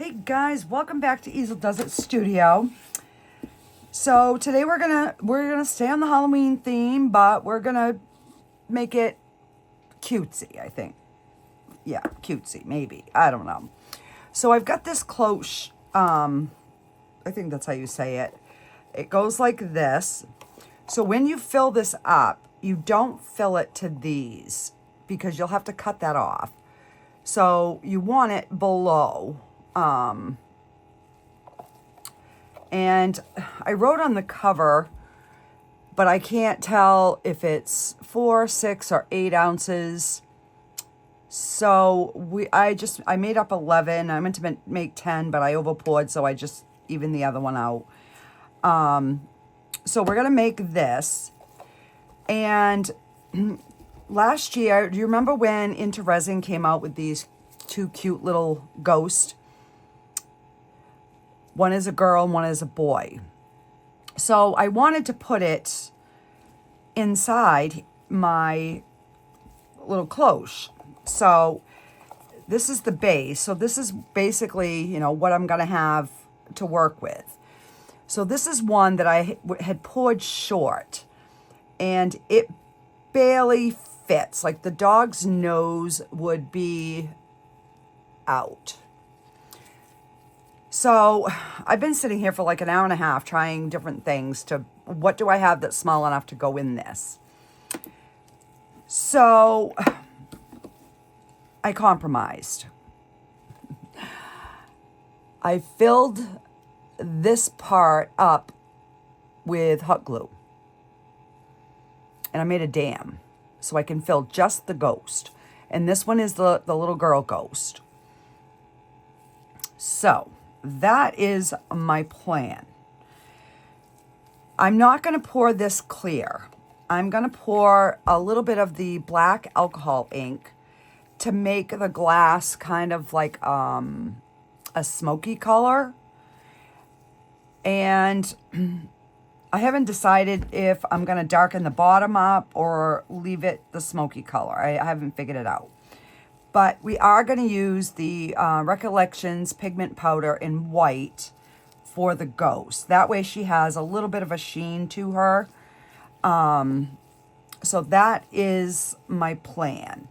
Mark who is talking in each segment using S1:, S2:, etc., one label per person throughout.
S1: Hey guys, welcome back to Easeldoesitstudio. So today we're gonna stay on the Halloween theme, but we're gonna make it cutesy, I think. Yeah, cutesy, maybe. I don't know. So I've got this cloche, I think that's how you say it. It goes like this. So when you fill this up, you don't fill it to these because you'll have to cut that off. So you want it below. And I wrote on the cover, but I can't tell if it's 4, 6, or 8 ounces. So I made up 11. I meant to make 10, but I overpoured, so I just evened the other one out. So we're gonna make this. And last year, do you remember when Into Resin came out with these 2 cute little ghosts? One is a girl and one is a boy. So I wanted to put it inside my little cloche. So this is the base. So this is basically, you know, what I'm going to have to work with. So this is one that I had poured short. And it barely fits. Like the dog's nose would be out. So I've been sitting here for like an hour and a half trying different things to, what do I have that's small enough to go in this? So I compromised. I filled this part up with hot glue. And I made a dam so I can fill just the ghost. And this one is the little girl ghost. So that is my plan. I'm not going to pour this clear. I'm going to pour a little bit of the black alcohol ink to make the glass kind of like a smoky color. And I haven't decided if I'm going to darken the bottom up or leave it the smoky color. I haven't figured it out. But we are going to use the Recollections pigment powder in white for the ghost. That way she has a little bit of a sheen to her. So that is my plan.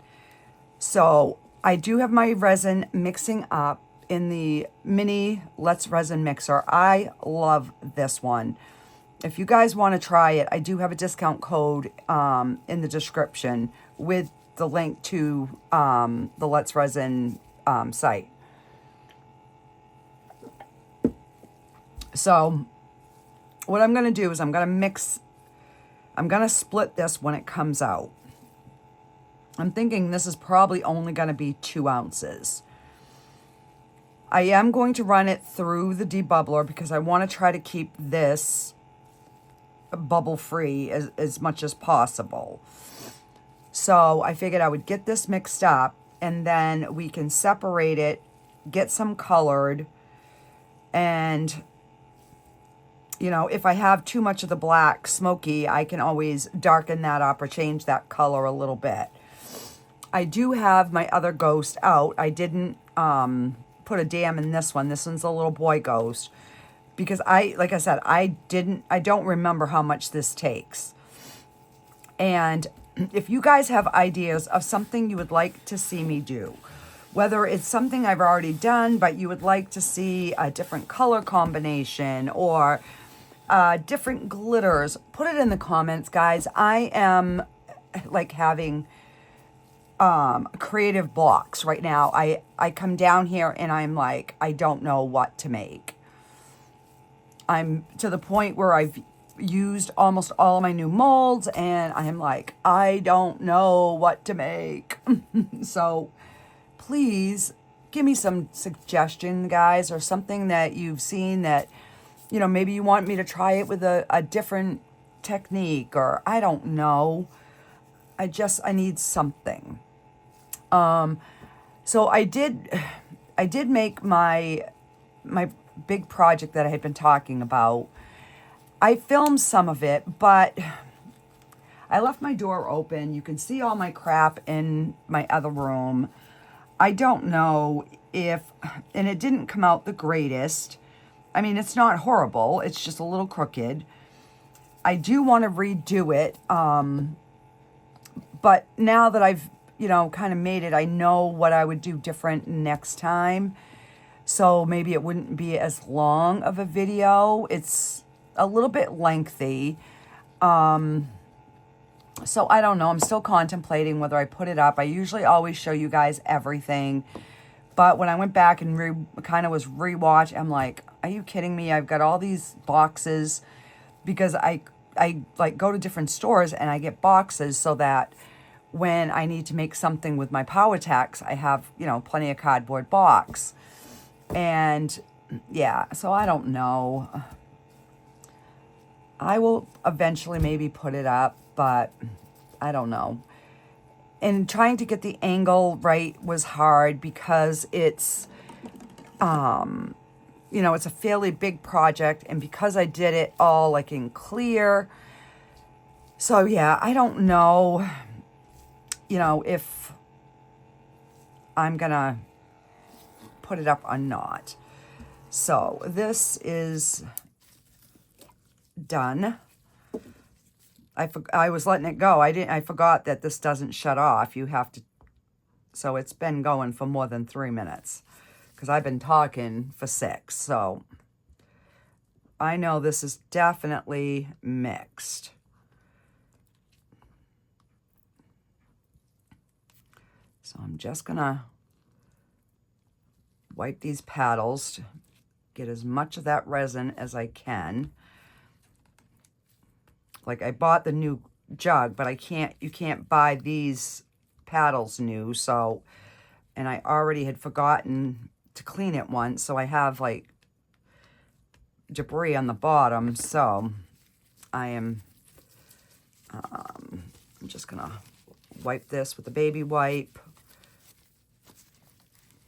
S1: So I do have my resin mixing up in the mini Let's Resin mixer. I love this one. If you guys want to try it, I do have a discount code in the description with the link to the Let's Resin site. So what I'm going to do is I'm going to split this when it comes out. I'm thinking this is probably only going to be 2 ounces. I am going to run it through the debubbler because I want to try to keep this bubble free as much as possible. So I figured I would get this mixed up and then we can separate it, get some colored, and, you know, if I have too much of the black smoky, I can always darken that up or change that color a little bit. I do have my other ghost out. I didn't put a dam in this one. This one's a little boy ghost because like I said, I don't remember how much this takes. And if you guys have ideas of something you would like to see me do, whether it's something I've already done, but you would like to see a different color combination or different glitters, put it in the comments, guys. I am like having creative blocks right now. I come down here and I'm like, I don't know what to make. I'm to the point where I've used almost all of my new molds and I am like, I don't know what to make. So please give me some suggestion, guys, or something that you've seen that, you know, maybe you want me to try it with a different technique, or I don't know. I need something. So I did make my big project that I had been talking about. I filmed some of it, but I left my door open. You can see all my crap in my other room. I don't know and it didn't come out the greatest. I mean, it's not horrible. It's just a little crooked. I do want to redo it. But now that I've, you know, kind of made it, I know what I would do different next time. So maybe it wouldn't be as long of a video. It's a little bit lengthy. So I don't know. I'm still contemplating whether I put it up. I usually always show you guys everything. But when I went back and kind of was rewatch, I'm like, are you kidding me? I've got all these boxes because I like go to different stores and I get boxes so that when I need to make something with my Power Tacks, I have, you know, plenty of cardboard box. And yeah, so I don't know. I will eventually maybe put it up, but I don't know. And trying to get the angle right was hard because it's, you know, it's a fairly big project. And because I did it all like in clear. So yeah, I don't know, you know, if I'm gonna put it up or not. So this is done. I was letting it go. I forgot that this doesn't shut off. You have to, so it's been going for more than 3 minutes because I've been talking for 6. So I know this is definitely mixed. So I'm just gonna wipe these paddles to get as much of that resin as I can. Like I bought the new jug, but you can't buy these paddles new. So, and I already had forgotten to clean it once. So I have like debris on the bottom. So I'm just gonna wipe this with the baby wipe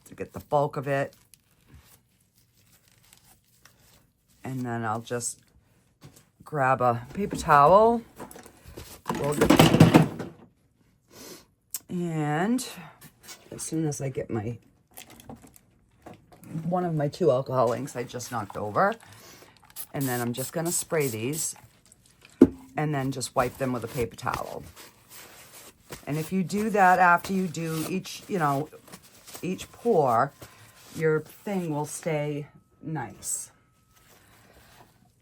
S1: to get the bulk of it. And then I'll just grab a paper towel. And as soon as I get one of my 2 alcohol inks I just knocked over. And then I'm just gonna spray these and then just wipe them with a paper towel. And if you do that after you do each pour, your thing will stay nice.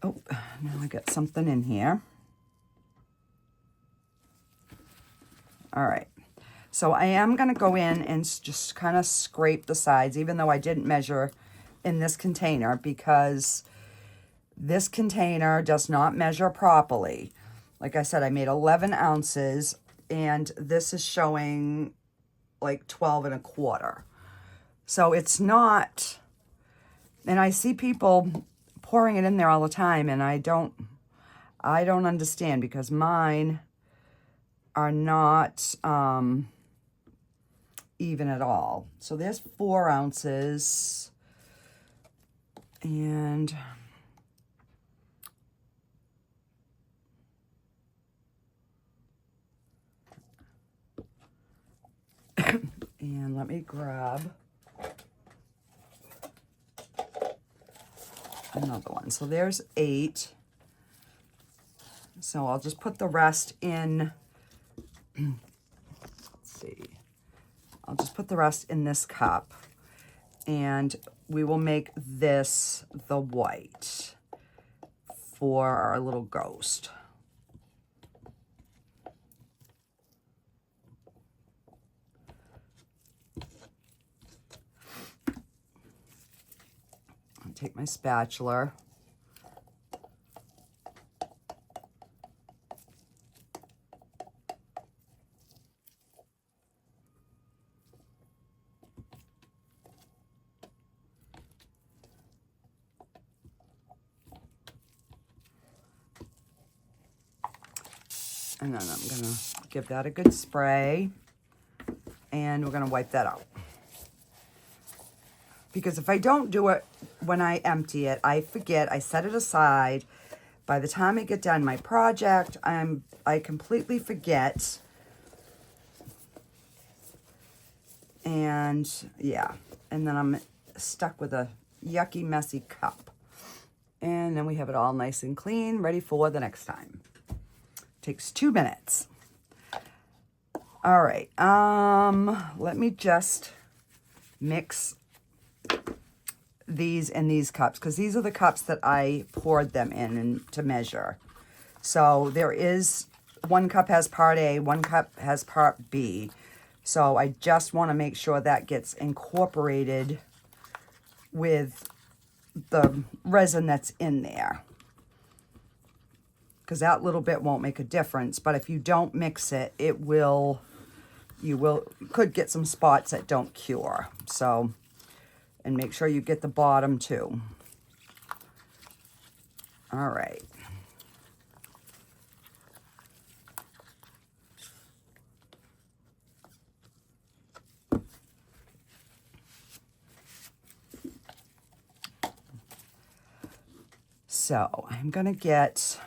S1: Oh, now I got something in here. All right. So I am going to go in and just kind of scrape the sides, even though I didn't measure in this container, because this container does not measure properly. Like I said, I made 11 ounces, and this is showing like 12 1/4. So it's not, and I see people pouring it in there all the time, and I don't understand because mine are not even at all. So there's 4 ounces, and and let me grab another one. So there's 8. So I'll just put the rest in. Let's see. I'll just put the rest in this cup, and we will make this the white for our little ghost. I'll take my spatula. And then I'm going to give that a good spray, and we're going to wipe that out. Because if I don't do it when I empty it, I forget, I set it aside. By the time I get done my project, I completely forget. And yeah, and then I'm stuck with a yucky, messy cup. And then we have it all nice and clean, ready for the next time. Takes 2 minutes. All right, let me just mix these in these cups, because these are the cups that I poured them in and to measure. So there is, one cup has part A, one cup has part B. So I just want to make sure that gets incorporated with the resin that's in there, because that little bit won't make a difference. But if you don't mix it, it will, you could get some spots that don't cure. So, and make sure you get the bottom too. All right. So I'm going to get,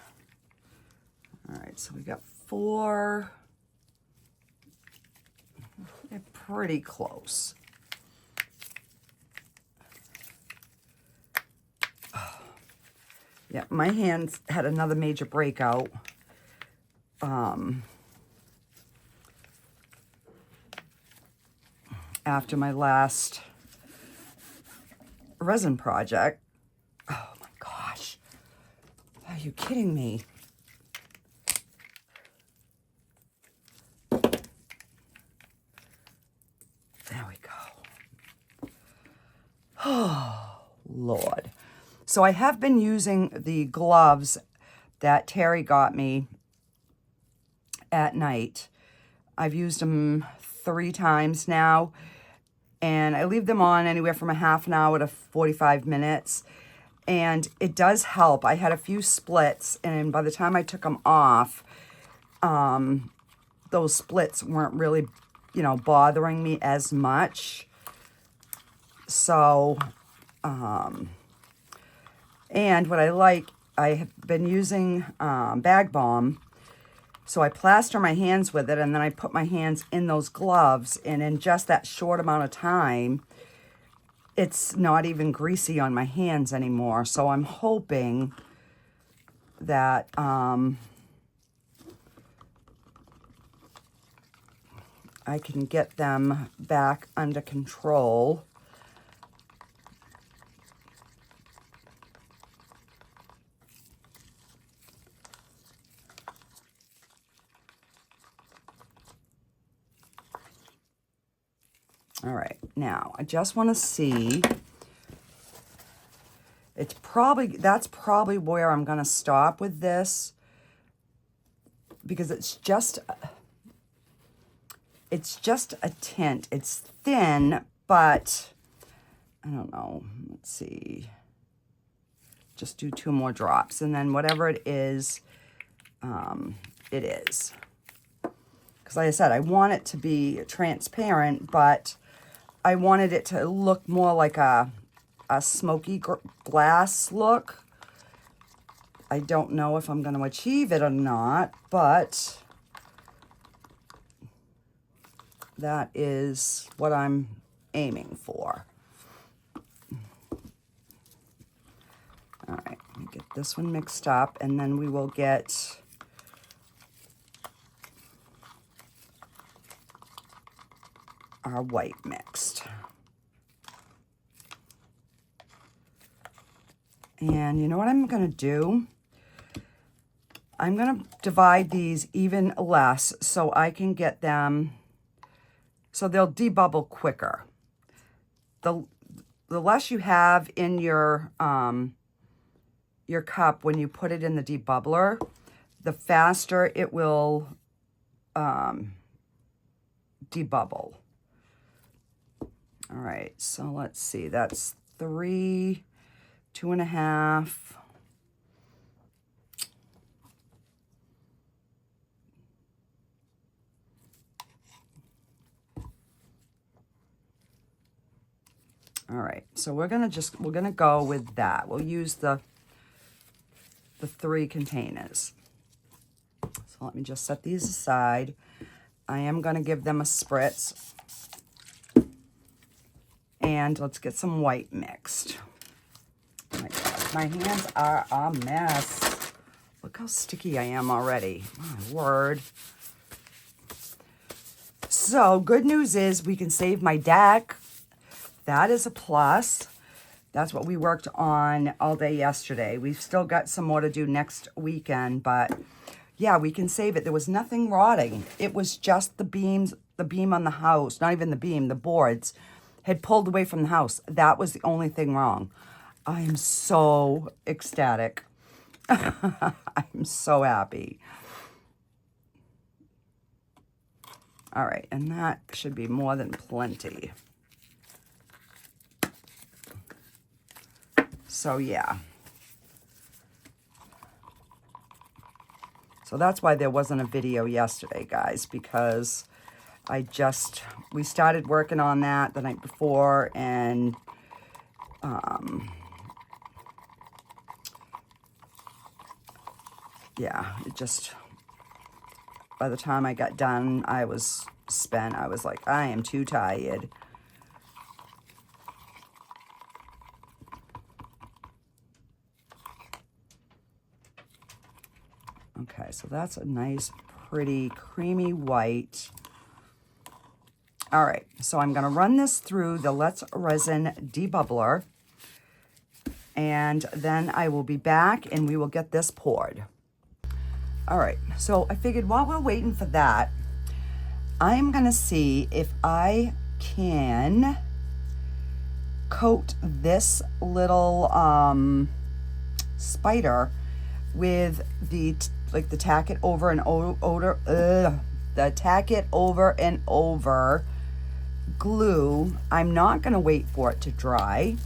S1: all right, so we got 4. They're pretty close. Yeah, my hands had another major breakout. After my last resin project. Oh my gosh. Are you kidding me? There we go. Oh, Lord. So I have been using the gloves that Terry got me at night. I've used them 3 times now, and I leave them on anywhere from a half an hour to 45 minutes. And it does help. I had a few splits, and by the time I took them off, those splits weren't really, you know, bothering me as much. So, and what I like, I have been using Bag Balm. So I plaster my hands with it, and then I put my hands in those gloves, and in just that short amount of time, it's not even greasy on my hands anymore. So I'm hoping that I can get them back under control. All right, now I just want to see, that's probably where I'm going to stop with this, because it's just a tint. It's thin, but I don't know. Let's see. Just do 2 more drops, and then whatever it is, it is. Because like I said, I want it to be transparent, but I wanted it to look more like a smoky glass look. I don't know if I'm going to achieve it or not, but that is what I'm aiming for. All right, let me get this one mixed up, and then we will get our white mixed. And you know what I'm going to do? I'm going to divide these even less so I can get them, so they'll debubble quicker. The less you have in your cup when you put it in the debubbler, the faster it will debubble. All right, so let's see, that's 3, 2.5. All right, so we're gonna go with that. We'll use the 3 containers. So let me just set these aside. I am gonna give them a spritz. And let's get some white mixed. Oh my God, my hands are a mess. Look how sticky I am already. My word. So good news is we can save my deck. That is a plus. That's what we worked on all day yesterday. We've still got some more to do next weekend, but yeah, we can save it. There was nothing rotting. It was just the beams, the beam on the house, not even the beam, the boards had pulled away from the house. That was the only thing wrong. I am so ecstatic. I'm so happy. All right, and that should be more than plenty. So yeah. So that's why there wasn't a video yesterday, guys, because we started working on that the night before, and yeah, it just, by the time I got done, I was spent. I was like, I am too tired. Okay, so that's a nice, pretty, creamy white. All right, so I'm gonna run this through the Let's Resin debubbler, and then I will be back and we will get this poured. All right, so I figured while we're waiting for that, I'm gonna see if I can coat this little spider with the tack it over and the tack it over and over glue. I'm not gonna wait for it to dry,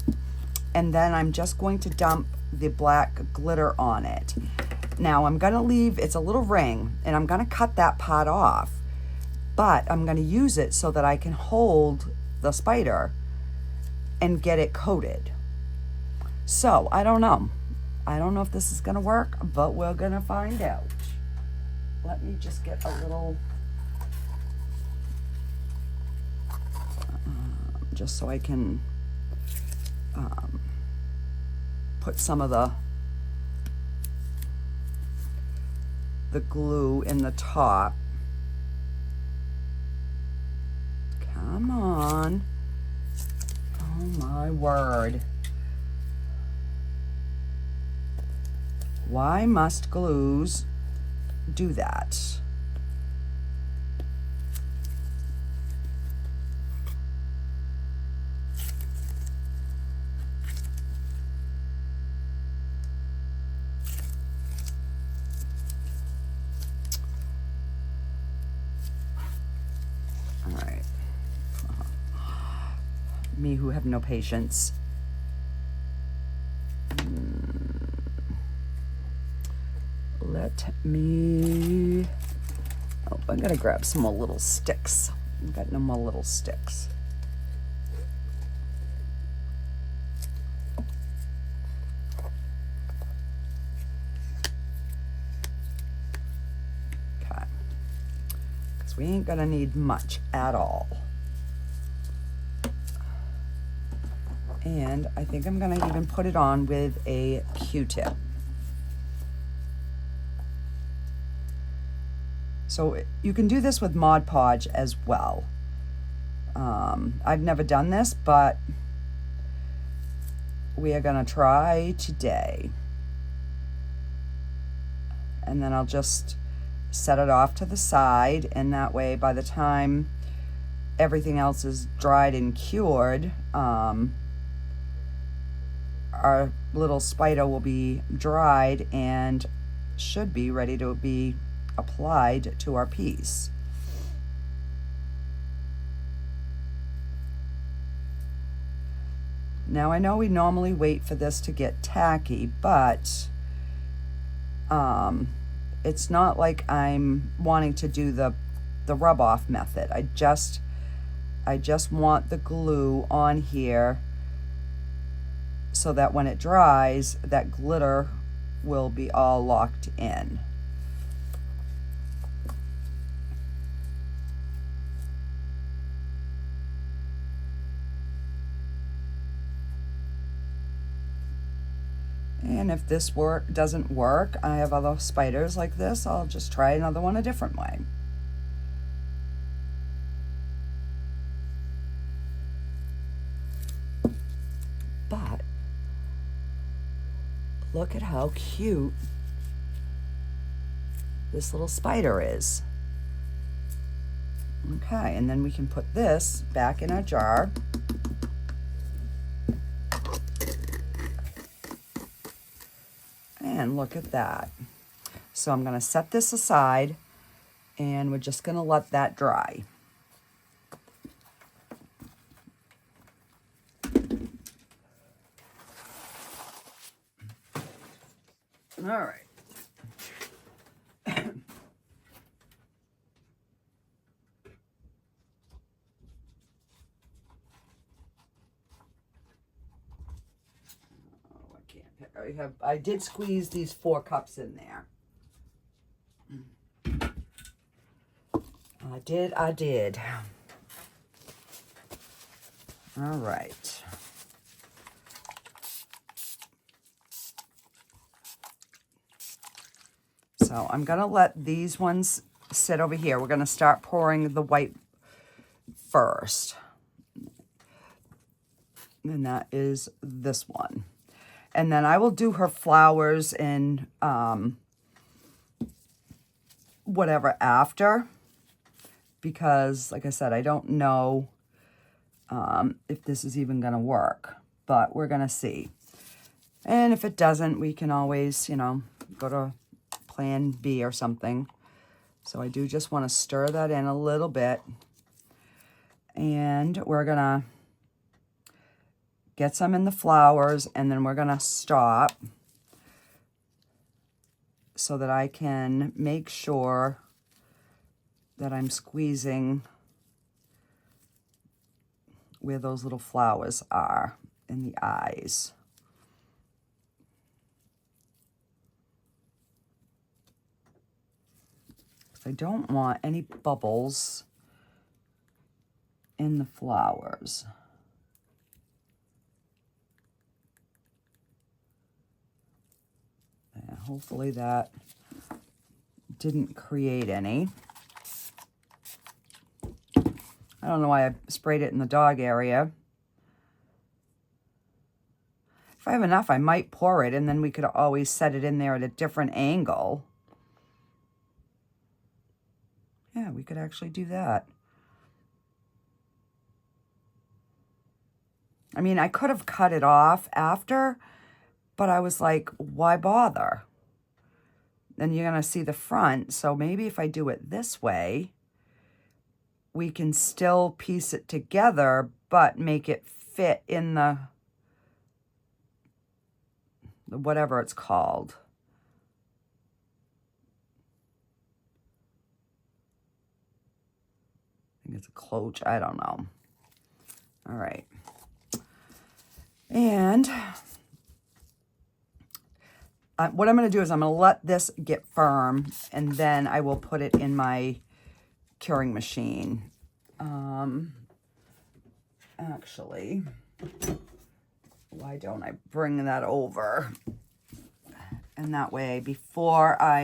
S1: and then I'm just going to dump the black glitter on it. Now I'm gonna leave, it's a little ring, and I'm gonna cut that part off, but I'm gonna use it so that I can hold the spider and get it coated. So I don't know. I don't know if this is gonna work, but we're gonna find out. Let me just get a little, just so I can put some of the glue in the top. Come on. Oh my word. Why must glues do that? All right. Me who have no patience. Let me, oh, I'm gonna grab some more little sticks. I've got no more little sticks. Okay, because we ain't gonna need much at all. And I think I'm gonna even put it on with a Q-tip. So you can do this with Mod Podge as well. I've never done this, but we are gonna try today. And then I'll just set it off to the side, and that way by the time everything else is dried and cured, our little spider will be dried and should be ready to be applied to our piece. Now I know we normally wait for this to get tacky, but it's not like I'm wanting to do the rub off method. I just want the glue on here so that when it dries, that glitter will be all locked in. And if this doesn't work, I have other spiders like this, I'll just try another one a different way. But look at how cute this little spider is. Okay, and then we can put this back in our jar. And look at that. So I'm gonna set this aside and we're just gonna let that dry. All right. I did squeeze these 4 cups in there. I did. All right. So I'm gonna let these ones sit over here. We're gonna start pouring the white first. And that is this one. And then I will do her flowers in whatever after, because like I said, I don't know if this is even gonna work, but we're gonna see. And if it doesn't, we can always, you know, go to plan B or something. So I do just want to stir that in a little bit. And we're gonna get some in the flowers, and then we're gonna stop so that I can make sure that I'm squeezing where those little flowers are in the eyes. I don't want any bubbles in the flowers. Yeah, hopefully that didn't create any. I don't know why I sprayed it in the dog area. If I have enough, I might pour it, and then we could always set it in there at a different angle. Yeah, we could actually do that. I mean, I could have cut it off after, but I was like, why bother? Then you're going to see the front. So maybe if I do it this way, we can still piece it together, but make it fit in the whatever it's called. I think it's a cloche. I don't know. All right. And what I'm going to do is I'm going to let this get firm, and then I will put it in my curing machine. Actually, why don't I bring that over? And that way, because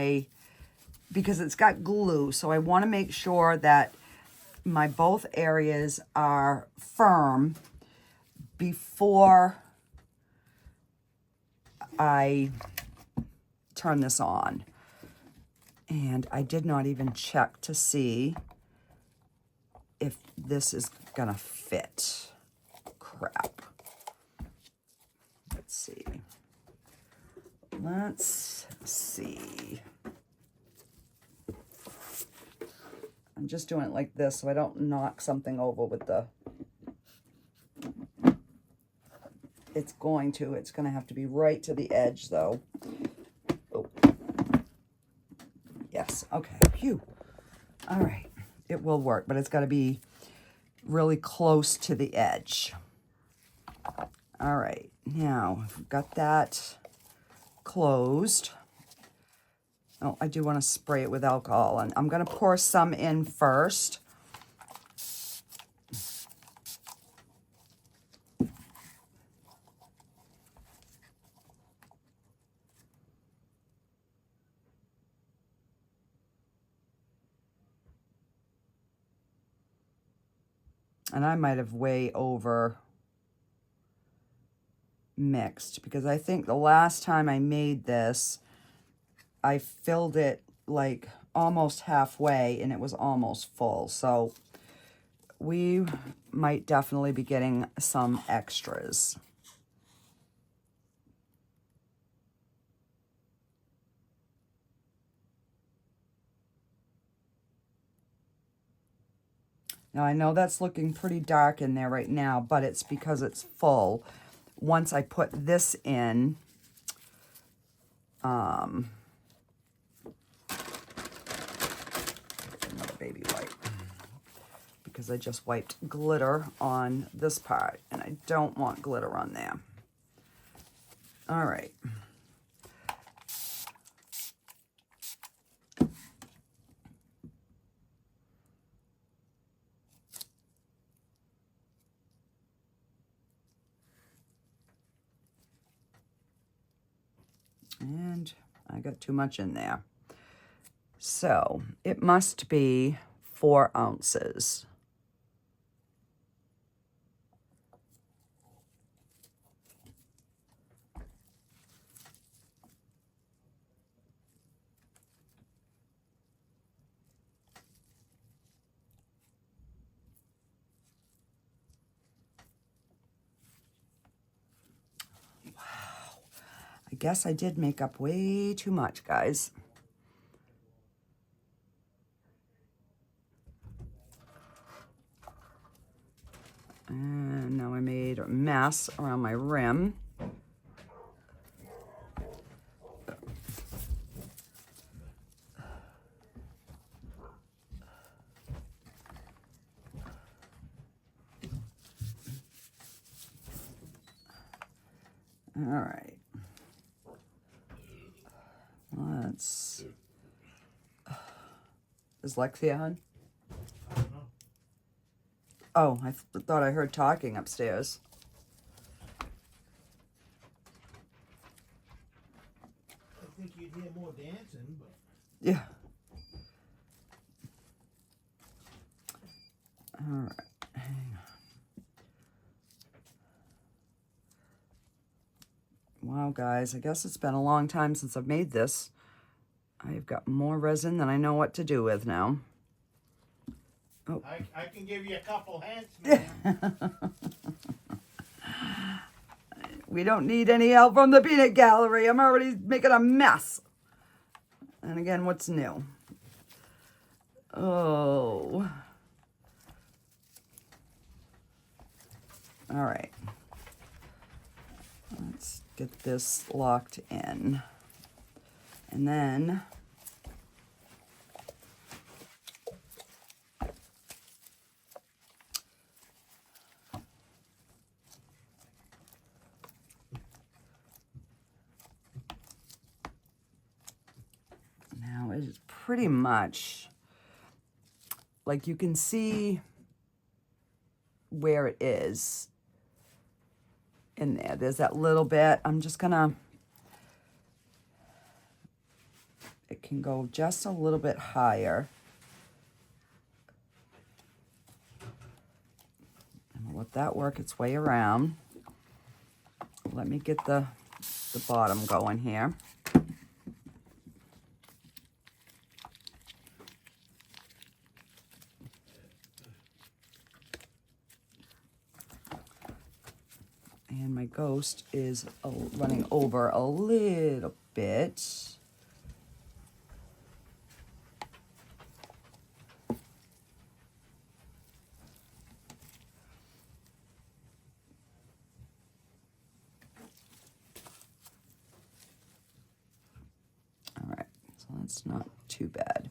S1: it's got glue, so I want to make sure that my both areas are firm before I turn this on. And I did not even check to see if this is gonna fit. Crap. Let's see. Let's see. I'm just doing it like this so I don't knock something over with the... It's going to have to be right to the edge though. Oh. Yes, okay, phew. All right, it will work, but it's got to be really close to the edge. All right, now I've got that closed. Oh, I do want to spray it with alcohol, and I'm going to pour some in first. And I might have way over mixed, because I think the last time I made this, I filled it like almost halfway and it was almost full. So we might definitely be getting some extras. Now I know that's looking pretty dark in there right now, but it's because it's full. Once I put this in, another baby wipe, because I just wiped glitter on this part and I don't want glitter on there. All right. And I got too much in there. So it must be 4 ounces. I guess I did make up way too much, guys. And now I made a mess around my rim. All right. Let's... Is Lexia on? Oh, I thought I heard talking upstairs.
S2: I think you'd hear more dancing, but...
S1: Yeah. All right. Hang on. Wow, guys, I guess it's been a long time since I've made this. I've got more resin than I know what to do with now.
S2: Oh. I can give you a couple hints, man.
S1: We don't need any help from the peanut gallery. I'm already making a mess. And again, what's new? Oh. All right. Let's get this locked in. And then now it is pretty much like you can see where it is in there. There's that little bit. I'm just gonna, it can go just a little bit higher. And we'll let that work its way around. Let me get the bottom going here. And my ghost is running over a little bit. All right, so that's not too bad.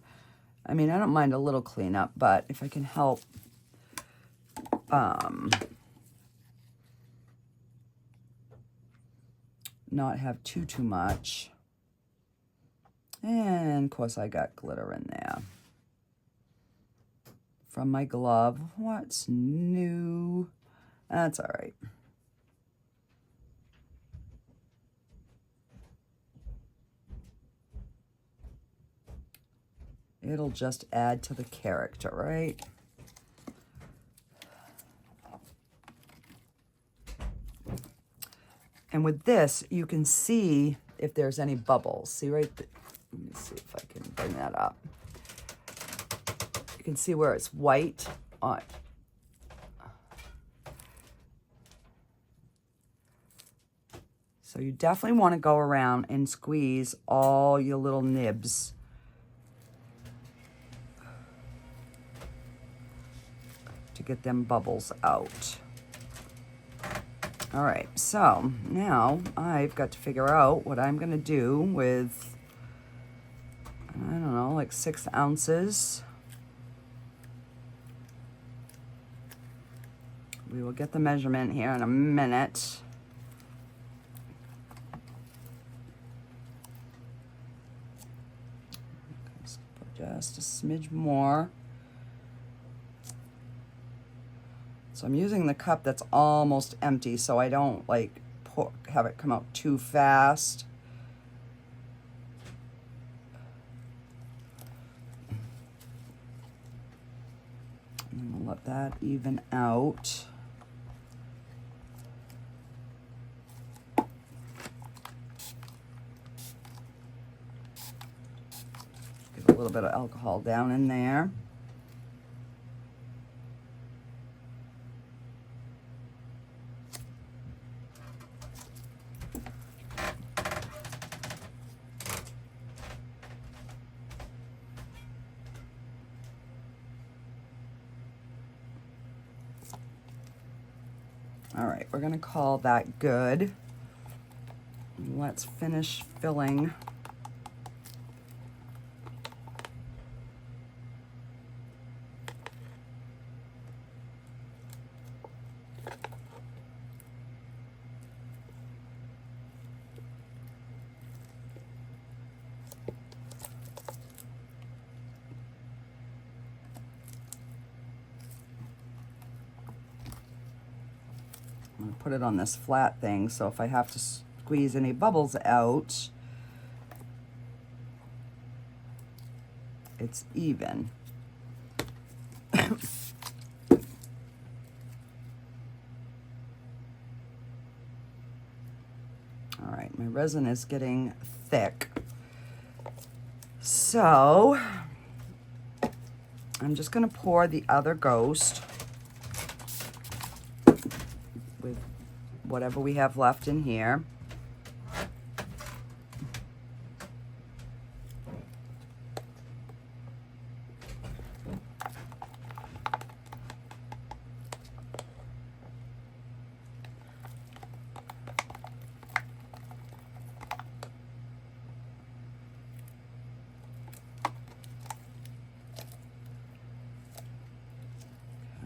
S1: I mean, I don't mind a little cleanup, but if I can help not have too much. And of course I got glitter in there from my glove. What's new? That's all right. It'll just add to the character, right? And with this, you can see if there's any bubbles. See right there? Let me see if I can bring that up. You can see where it's white on. So you definitely want to go around and squeeze all your little nibs. To get them bubbles out. All right, so now I've got to figure out what I'm gonna do with, I don't know, like 6 ounces. We will get the measurement here in a minute. Just a smidge more. So I'm using the cup that's almost empty so I don't like have it come out too fast. And we'll let that even out. Get a little bit of alcohol down in there. All right, we're gonna call that good. Let's finish filling. I'm going to put it on this flat thing, so if I have to squeeze any bubbles out, it's even. All right, my resin is getting thick. So I'm just going to pour the other ghost with whatever we have left in here.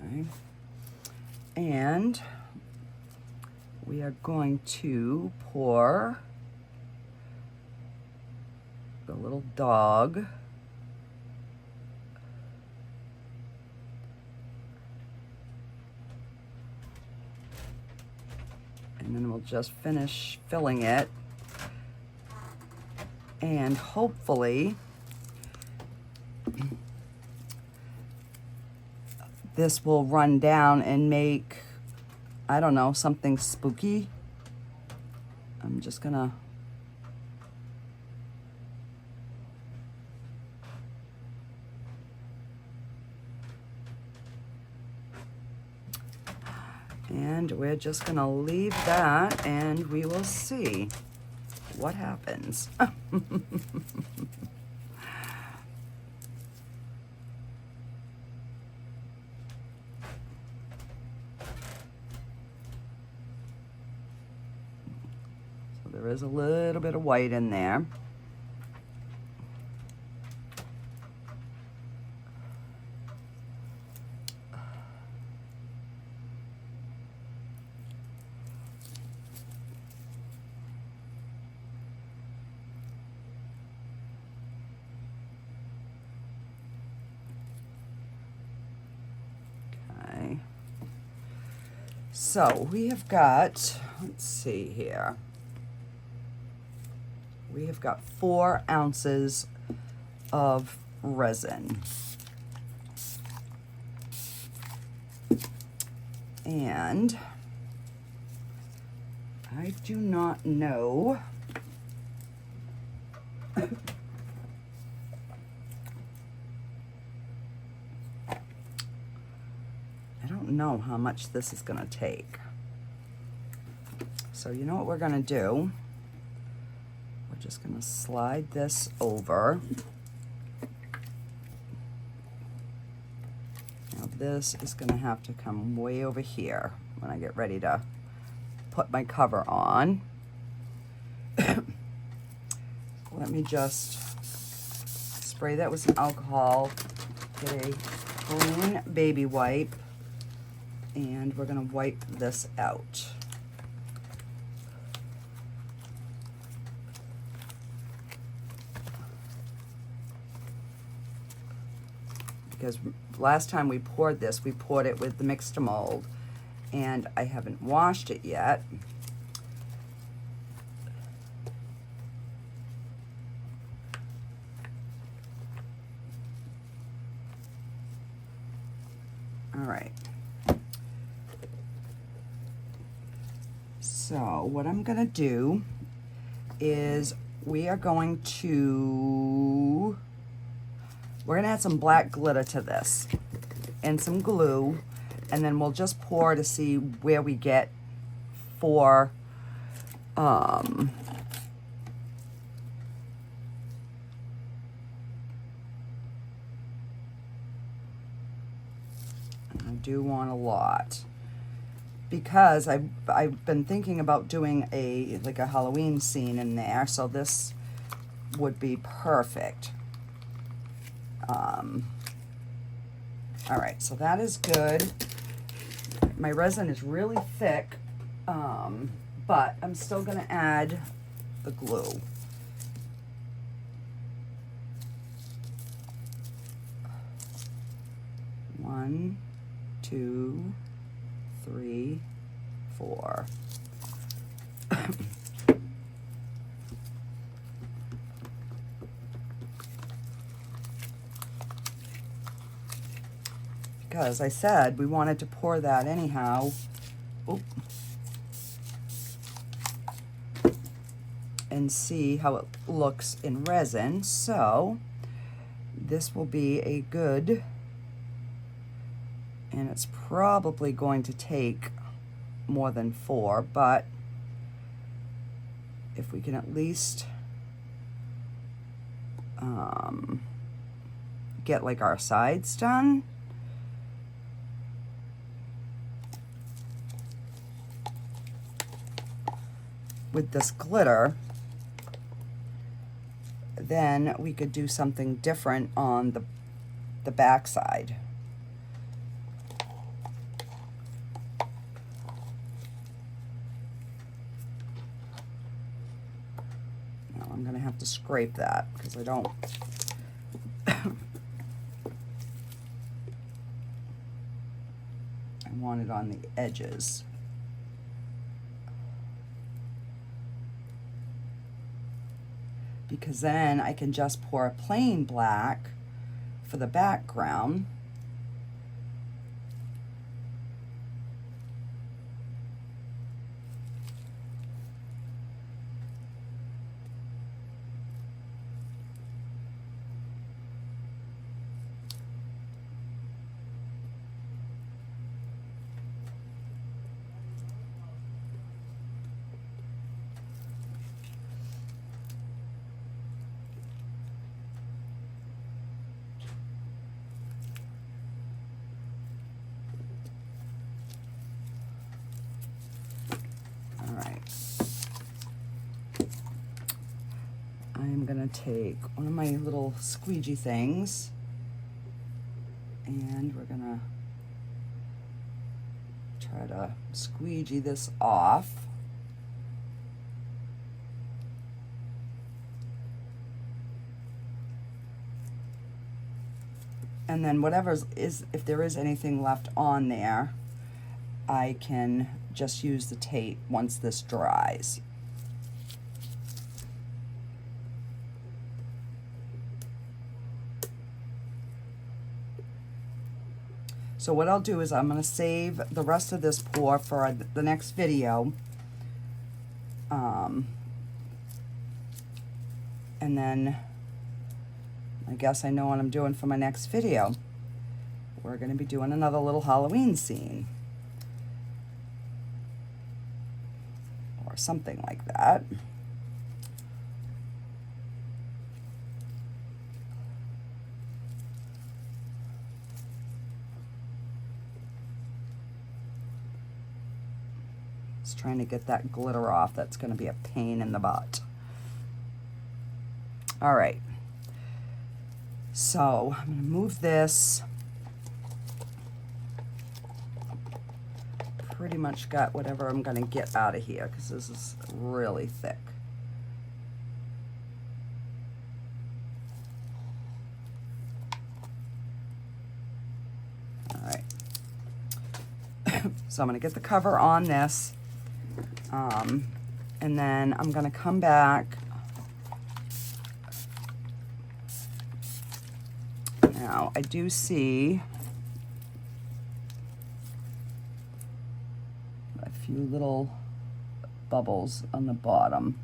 S1: Okay. And we are going to pour the little dog. And then we'll just finish filling it. And hopefully this will run down and make, I don't know, something spooky. I'm just gonna and we're just gonna leave that and we will see what happens. There is a little bit of white in there. Okay. So we have got, let's see here. We have got 4 ounces of resin. And I do not know. I don't know how much this is going to take. So you know what we're going to do? We're just going to slide this over. Now this is going to have to come way over here when I get ready to put my cover on. Let me just spray that with some alcohol, get a clean baby wipe, and we're going to wipe this out. Because last time we poured this, we poured it with the mix to mold, and I haven't washed it yet. All right. So what I'm gonna do is we're gonna add some black glitter to this and some glue, and then we'll just pour to see where we get for I do want a lot, because I've been thinking about doing like a Halloween scene in there, so this would be perfect. All right, so that is good. My resin is really thick, but I'm still gonna add the glue. One, two, three, four. Because I said we wanted to pour that anyhow. Oop. And see how it looks in resin. So this will be a good, and it's probably going to take more than 4, but if we can at least get like our sides done. With this glitter, then we could do something different on the back side. Now I'm gonna have to scrape that because I don't I want it on the edges. Because then I can just pour a plain black for the background. I'm gonna take one of my little squeegee things and we're gonna try to squeegee this off. And then whatever is, if there is anything left on there, I can just use the tape once this dries. So what I'll do is I'm going to save the rest of this pour for the next video, And then I guess I know what I'm doing for my next video. We're going to be doing another little Halloween scene. Or something like that. Just trying to get that glitter off. That's going to be a pain in the butt. All right. So I'm going to move this. Pretty much got whatever I'm going to get out of here because this is really thick. All right. So I'm going to get the cover on this. And then I'm going to come back. Now, I do see a few little bubbles on the bottom.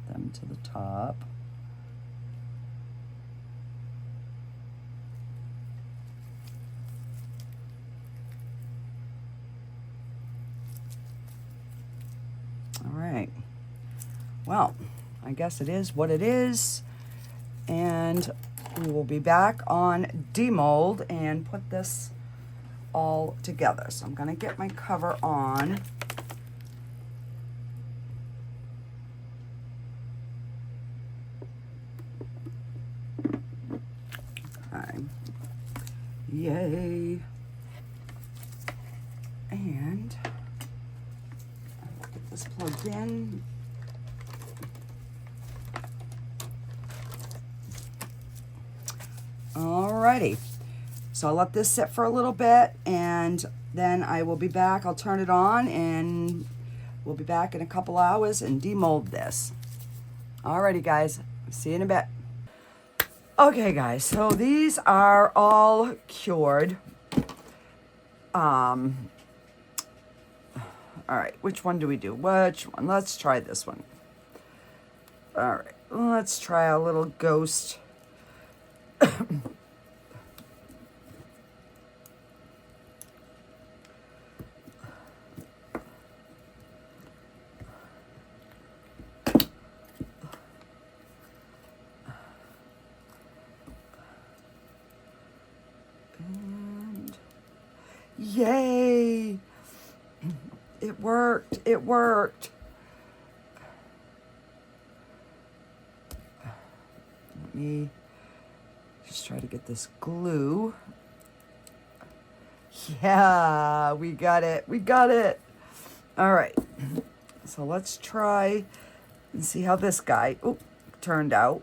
S1: Them to the top. All right. Well, I guess it is what it is, and we will be back on demold and put this all together. So I'm going to get my cover on. Okay. Yay. And I'll get this plugged in. Alrighty, so I'll let this sit for a little bit and then I will be back. I'll turn it on and we'll be back in a couple hours and demold this. Alrighty guys, see you in a bit. Okay guys, so these are all cured. Alright, which one do we do? Which one? Let's try this one. Alright, let's try a little ghost. And yay! It worked. It worked. Let me just try to get this glue. Yeah, we got it. We got it. All right. So let's try and see how this guy turned out.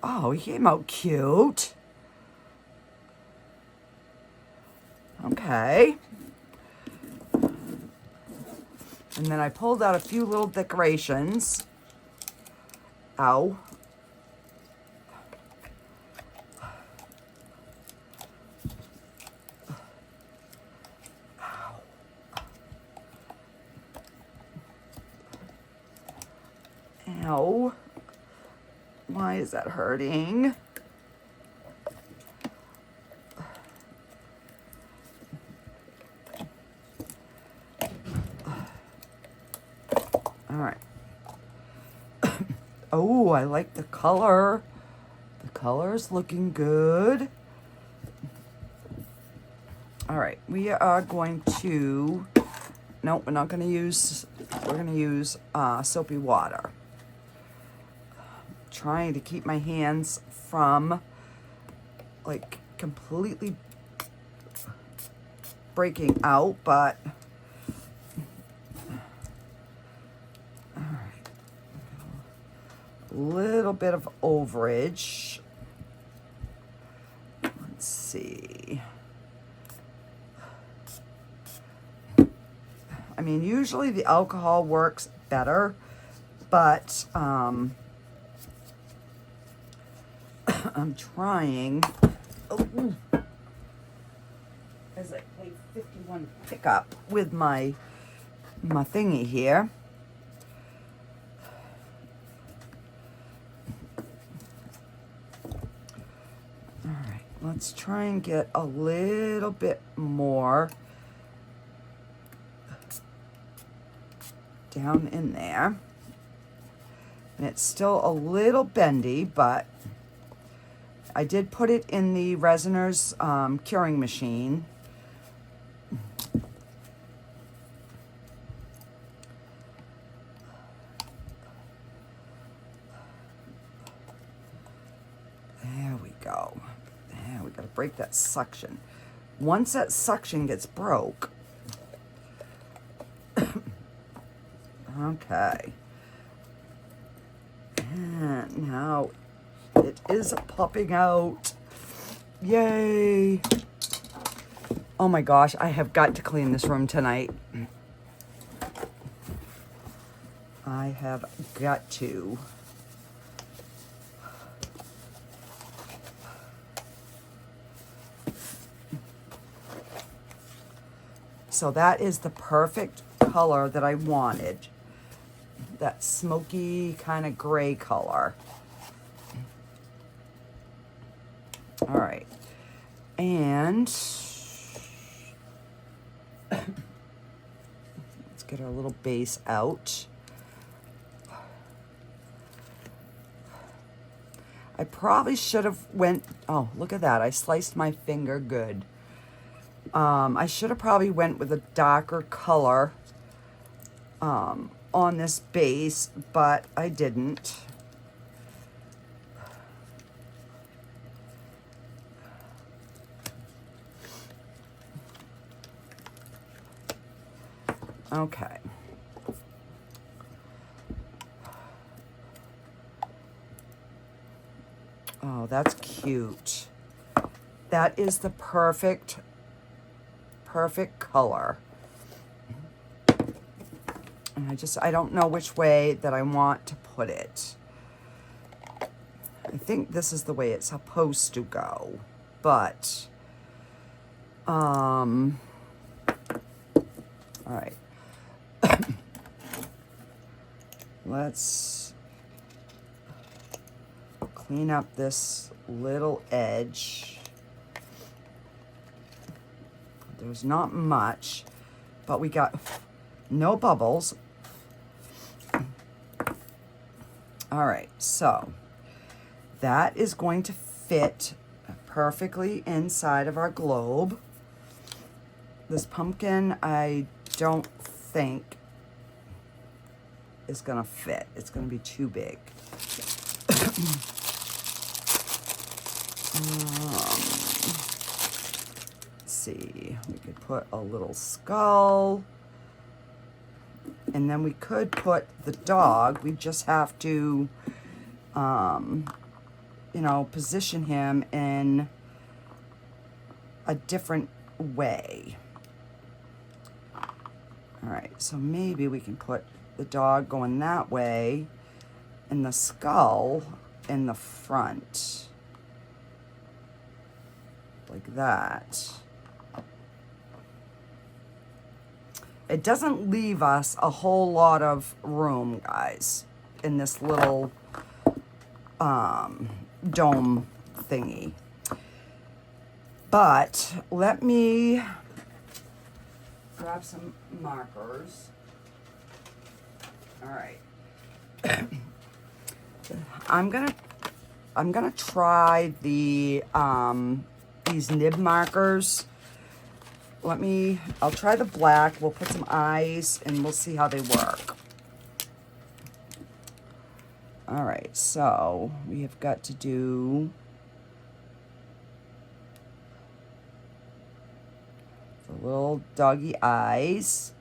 S1: Oh, he came out cute. Okay. And then I pulled out a few little decorations. Ow. Ow. Why is that hurting? All right. Oh, I like the color. The color's looking good. All right, we are going to, no, we're not going to use, we're going to use soapy water. Trying to keep my hands from like completely breaking out, but all right, a little bit of overage. Let's see. mean, usually the alcohol works better, but I'm trying. Oh, as I play 51 pickup with my thingy here. All right, let's try and get a little bit more down in there. And it's still a little bendy, but I did put it in the Resiners curing machine. There we go. There, we gotta break that suction. Once that suction gets broke, okay. And now it is popping out. Yay. Oh my gosh, I have got to clean this room tonight. I have got to. So that is the perfect color that I wanted. That smoky kind of gray color. All right. And let's get our little base out. I probably should have went, oh, look at that. I sliced my finger good. I should have probably went with a darker color on this base, but I didn't. Okay. Oh, that's cute. That is the perfect color. And I don't know which way that I want to put it. I think this is the way it's supposed to go, but all right. Let's clean up this little edge. There's not much, but we got no bubbles. All right, so that is going to fit perfectly inside of our globe. This pumpkin, I don't think is gonna fit. It's gonna be too big. Let's see, we could put a little skull, and then we could put the dog. We just have to, you know, position him in a different way. All right, so maybe we can put the dog going that way and the skull in the front. Like that. It doesn't leave us a whole lot of room, guys, in this little dome thingy. But let me grab some markers. All right. I'm gonna try the these nib markers. I'll try the black. We'll put some eyes and we'll see how they work. All right, so we have got to do the little doggy eyes.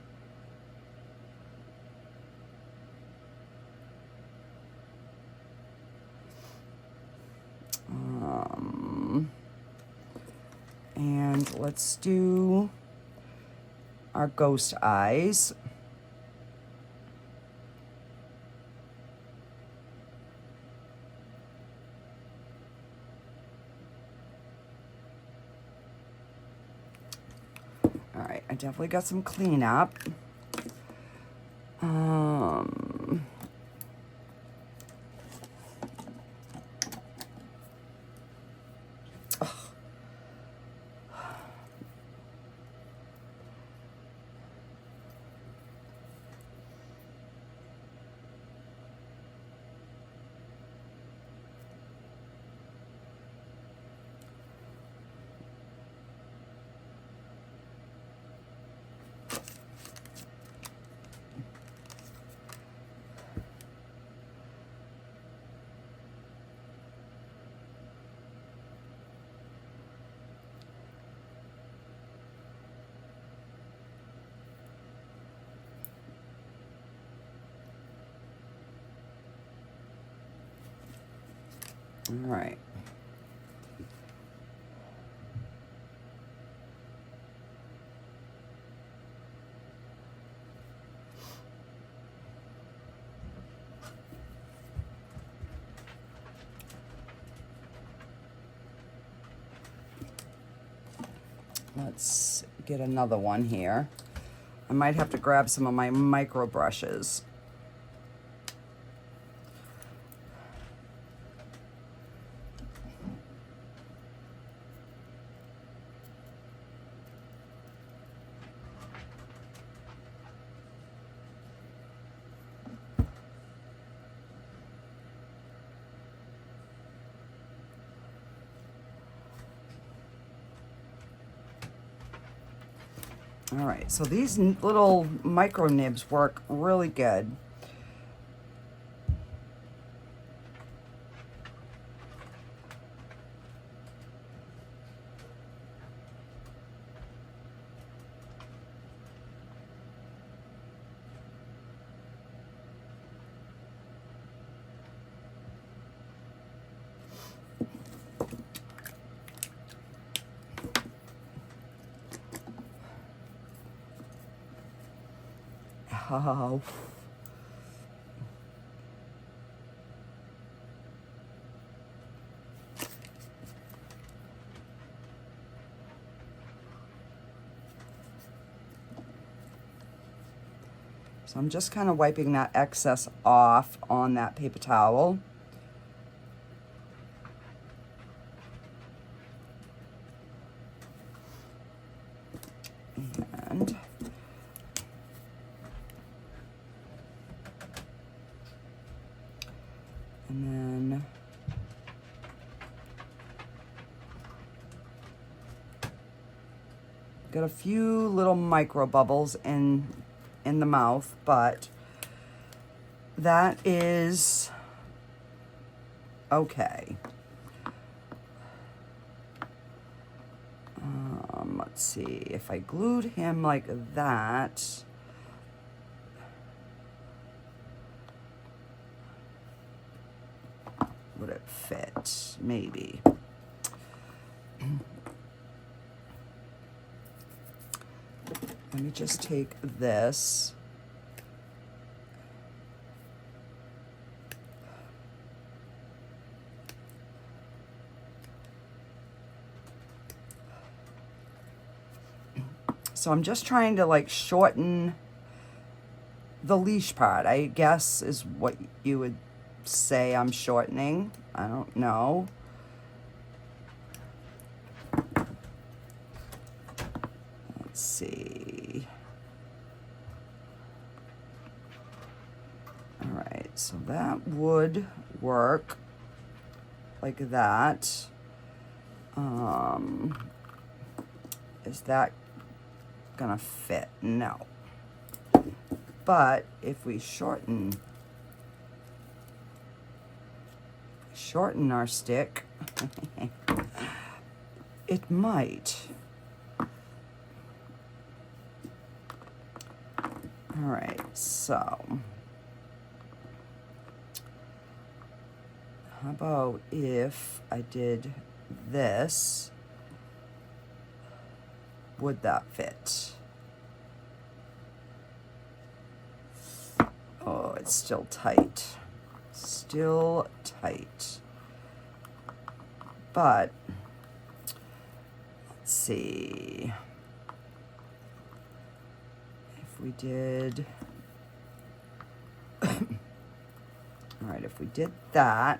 S1: And let's do our ghost eyes. I definitely got some cleanup. All right. Let's get another one here. I might have to grab some of my micro brushes. All right, so these little micro nibs work really good. Oh. So I'm just kind of wiping that excess off on that paper towel. And then got a few little micro bubbles in the mouth, but that is okay. Let's see, if I glued him like that, would it fit? Maybe. Let me just take this. So I'm just trying to like shorten the leash part, I guess is what you would say I'm shortening. I don't know. Let's see. All right, so that would work like that. Is that gonna fit? No. But if we shorten our stick, it might. All right, so how about if I did this? Would that fit? Oh, it's still tight. Still tight. But let's see. we did, all right, if we did that,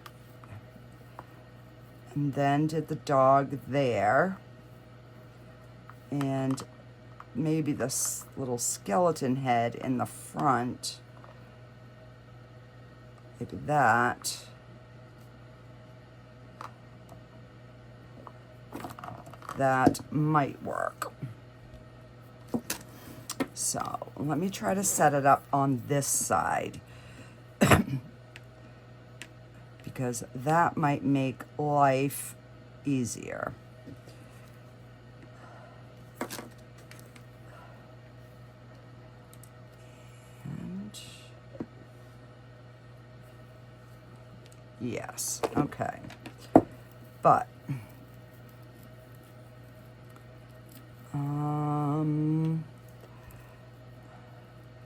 S1: and then did the dog there, and maybe this little skeleton head in the front, like that. That might work. So let me try to set it up on this side because that might make life easier. And yes, okay. But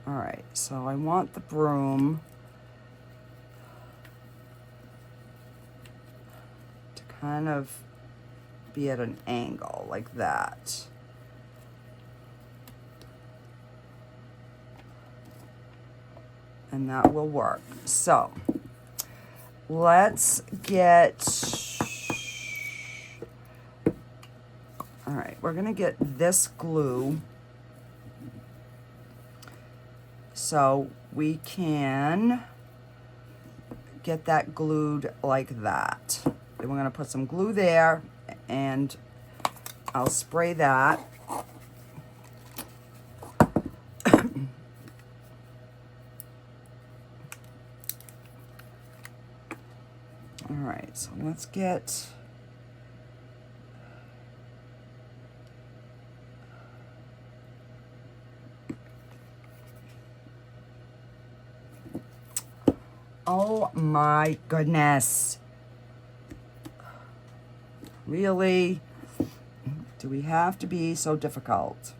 S1: all right, so I want the broom to kind of be at an angle like that. And that will work. So let's get, all right, we're gonna get this glue so we can get that glued like that. Then we're gonna put some glue there and I'll spray that. All right, so let's get, oh my goodness. Really? Do we have to be so difficult?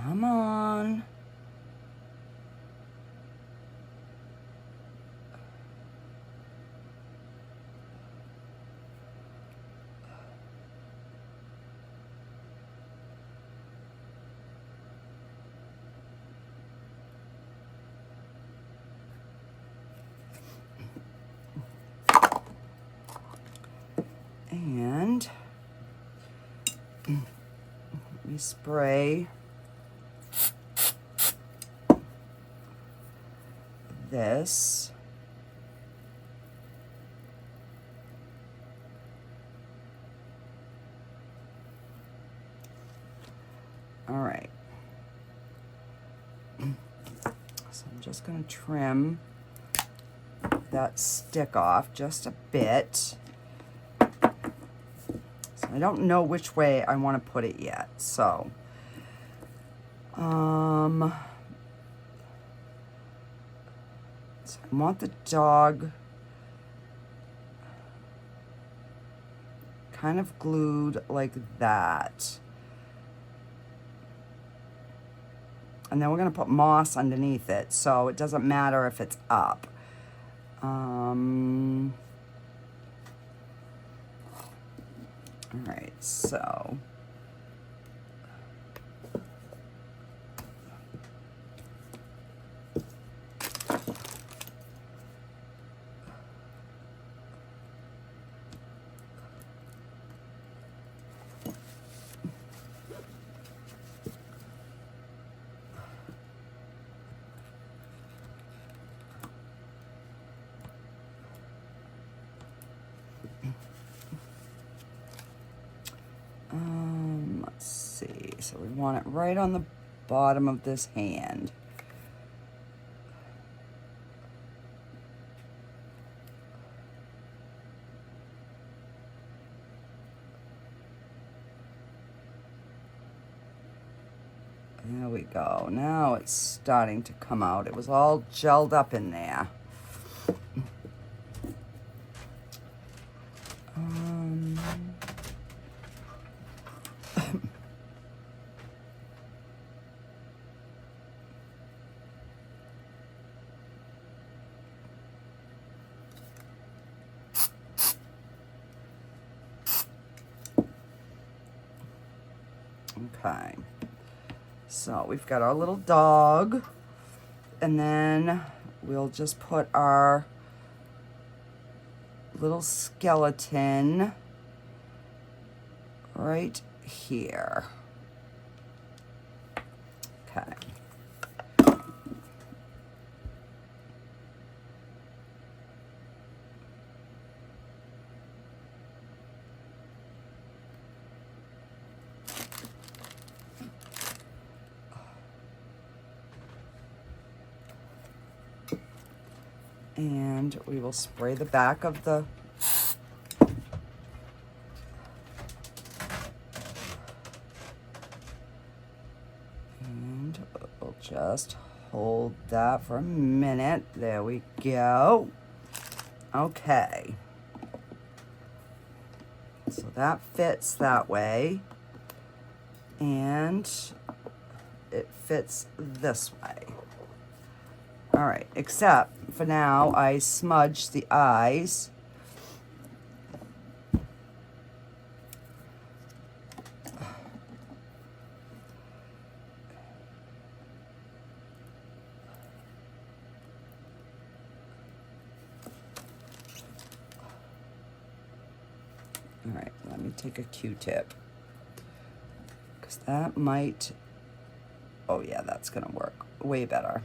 S1: Come on. And we spray this. All right. So I'm just going to trim that stick off just a bit. So I don't know which way I want to put it yet. So, so I want the dog kind of glued like that. And then we're going to put moss underneath it, so it doesn't matter if it's up. All right, so let's see. So we want it right on the bottom of this hand. There we go. Now it's starting to come out. It was all gelled up in there. Okay. So we've got our little dog, and then we'll just put our little skeleton right here. Okay. And we will spray the back of the and we'll just hold that for a minute. There we go. Okay. So that fits that way. And it fits this way. All right, except for now, I smudged the eyes. All right, let me take a Q-tip, because that might, oh yeah, that's gonna work way better.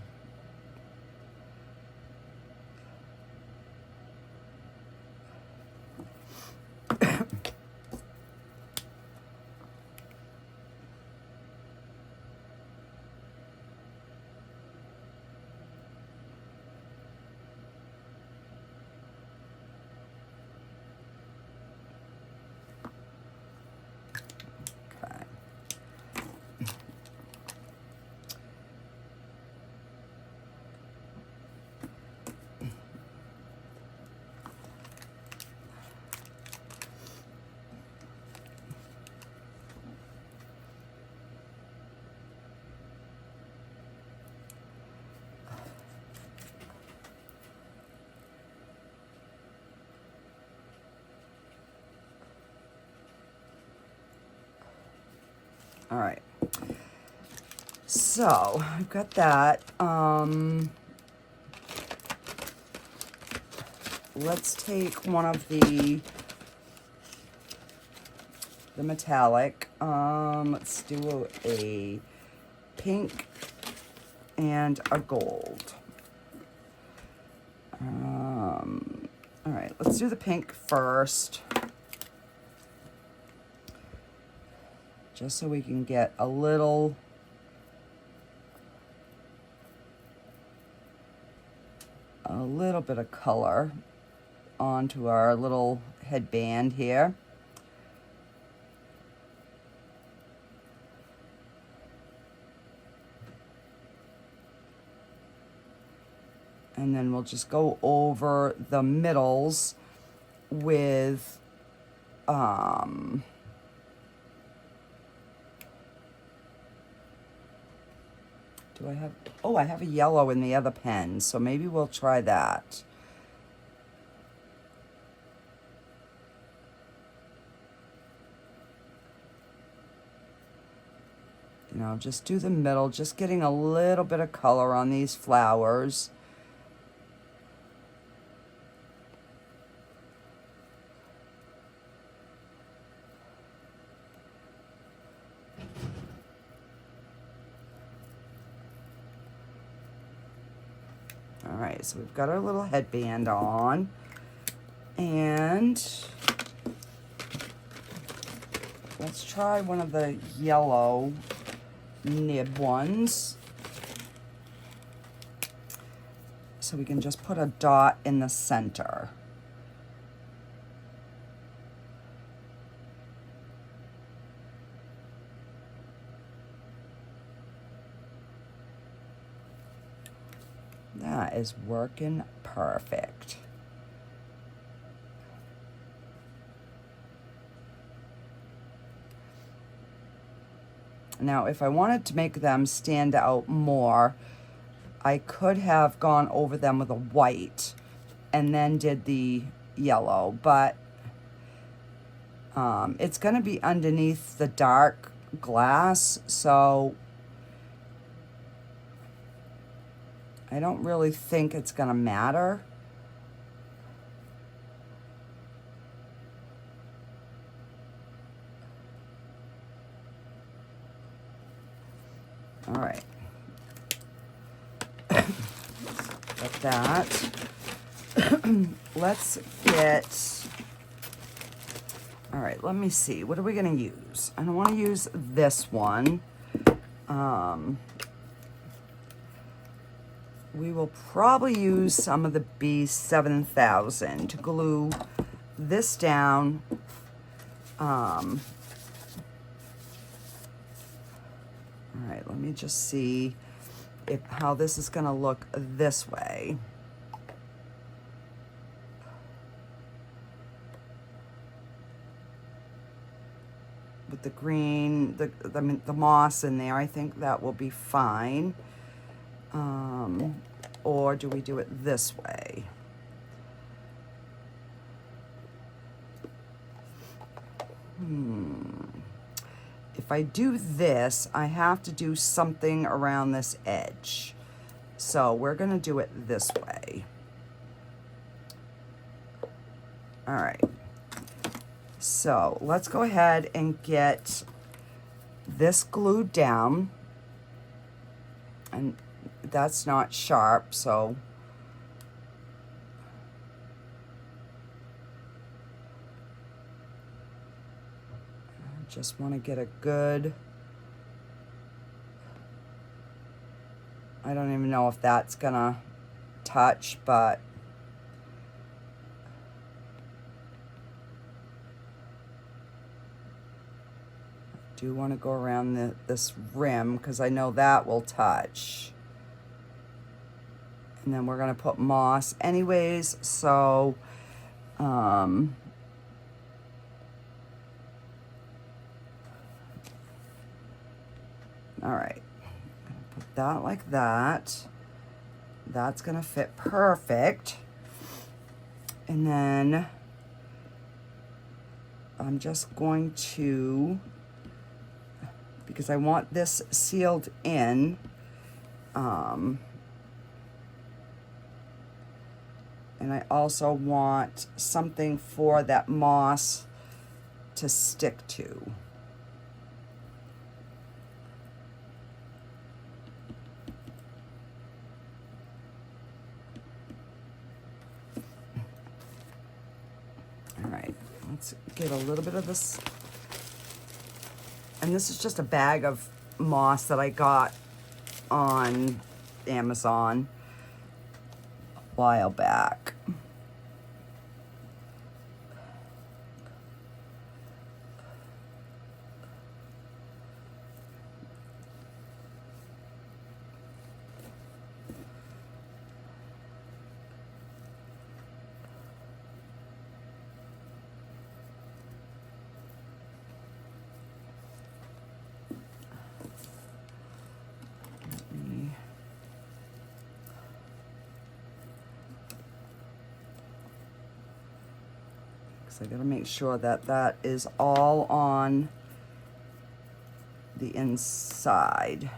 S1: All right, so I've got that. Let's take one of the metallic. Let's do a pink and a gold. All right, let's do the pink first. Just so we can get a little bit of color onto our little headband here. And then we'll just go over the middles with do I have, oh, I have a yellow in the other pen, so maybe we'll try that. You know, just do the middle, just getting a little bit of color on these flowers. All right, so we've got our little headband on, and let's try one of the yellow nib ones. So we can just put a dot in the center. that is working perfect. Now, if I wanted to make them stand out more, I could have gone over them with a white and then did the yellow, but it's going to be underneath the dark glass, so I don't really think it's going to matter. All right. Got that. Let's get, all right, let me see. What are we going to use? I don't want to use this one. We will probably use some of the B7000 to glue this down. All right, let me just see how this is going to look this way. With the green, the moss in there, I think that will be fine. Or do we do it this way? If I do this, I have to do something around this edge. So we're going to do it this way. All right. So let's go ahead and get this glued down. And that's not sharp, so I just want to get a good, I don't even know if that's gonna touch, but I do want to go around this rim because I know that will touch. And then we're going to put moss anyways, so all right, I'm gonna put that like that. That's going to fit perfect. And then I'm just going to, because I want this sealed in, and I also want something for that moss to stick to. All right, let's get a little bit of this. And this is just a bag of moss that I got on Amazon a while back. I gotta make sure that that is all on the inside.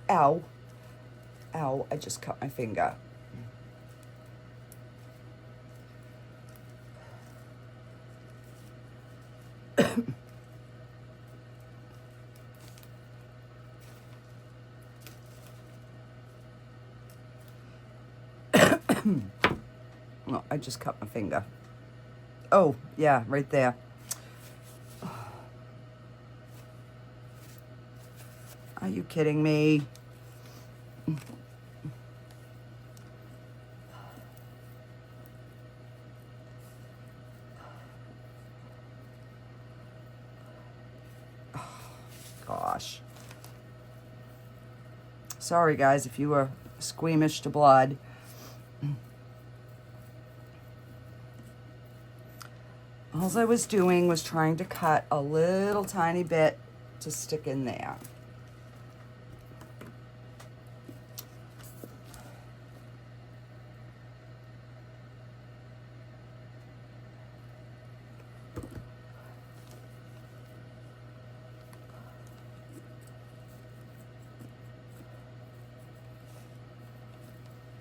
S1: Ow. Ow, I just cut my finger. Oh, I just cut my finger. Oh, yeah, right there. Are you kidding me? gosh. Sorry, guys, if you were squeamish to blood. All I was doing was trying to cut a little tiny bit to stick in there.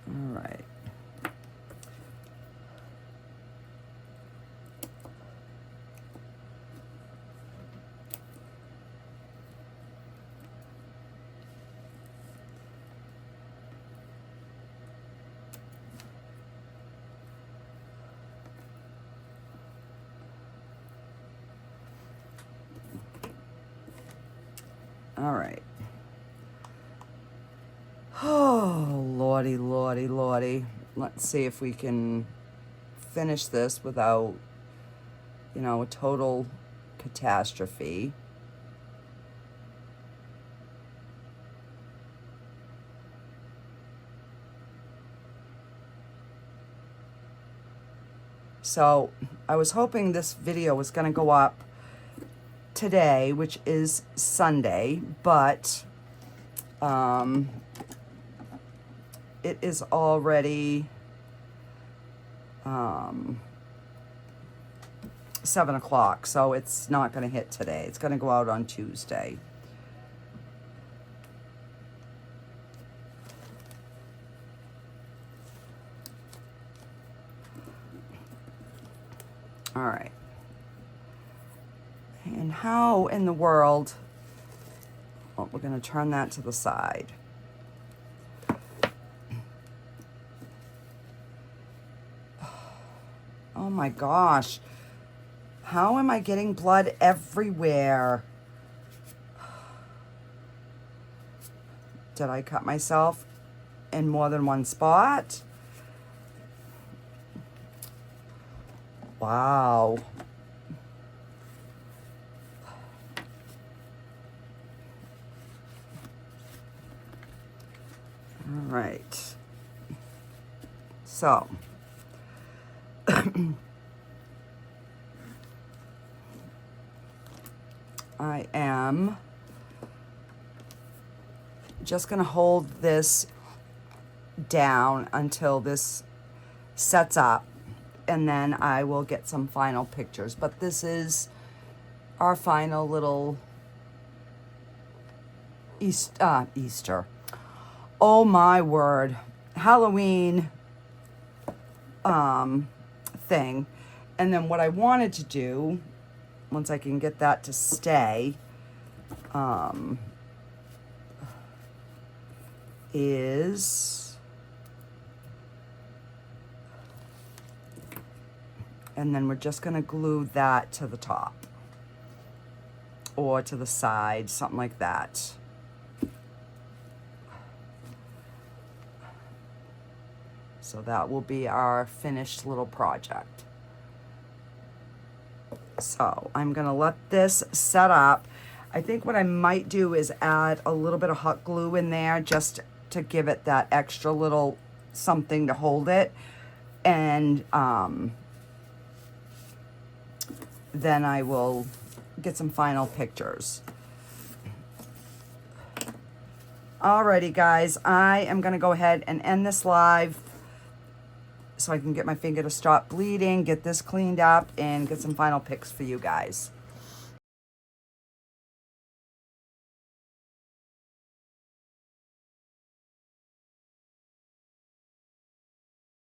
S1: All right. All right. Oh, lordy, lordy, lordy. Let's see if we can finish this without, you know, a total catastrophe. So I was hoping this video was going to go up today, which is Sunday, but it is already 7 o'clock, so it's not going to hit today. It's going to go out on Tuesday. All right. And how in the world, well, we're going to turn that to the side. Oh my gosh. How am I getting blood everywhere? Did I cut myself in more than one spot? Wow. All right. So, I am just going to hold this down until this sets up, and then I will get some final pictures. But this is our final little Easter. Oh my word. Halloween thing. And then what I wanted to do, once I can get that to stay, is, and then we're just going to glue that to the top or to the side, something like that. So that will be our finished little project. So I'm gonna let this set up. I think what I might do is add a little bit of hot glue in there just to give it that extra little something to hold it. And then I will get some final pictures. Alrighty guys, I am gonna go ahead and end this live so I can get my finger to stop bleeding, get this cleaned up, and get some final pics for you guys.